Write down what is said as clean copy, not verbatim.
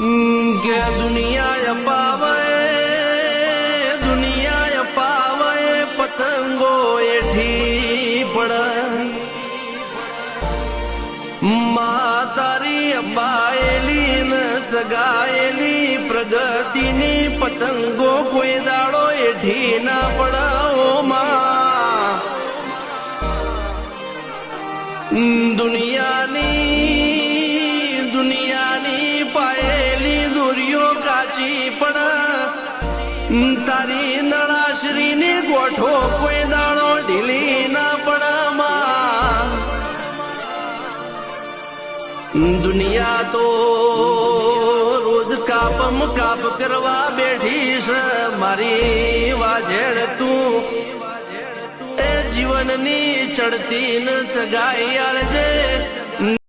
કે દુનિયા અપાવે પતંગો એઠી પડ મા તારી અપાયેલી ન સગાયેલી પ્રગતિની પતંગો કોઈ દાડો એઠી ના પડાવો માં દુનિયાની પાયેલી દોરીઓ કાચી પડ તારી નળાશ્રીની ગોઠો કોઈ દાડો ઢીલી ના પડામાં દુનિયા તો રોજ કાપમ કાપ કરવા બેઠી છે મારી વાજેડ તું જીવનની ચડતી ન સગાઈ આળજે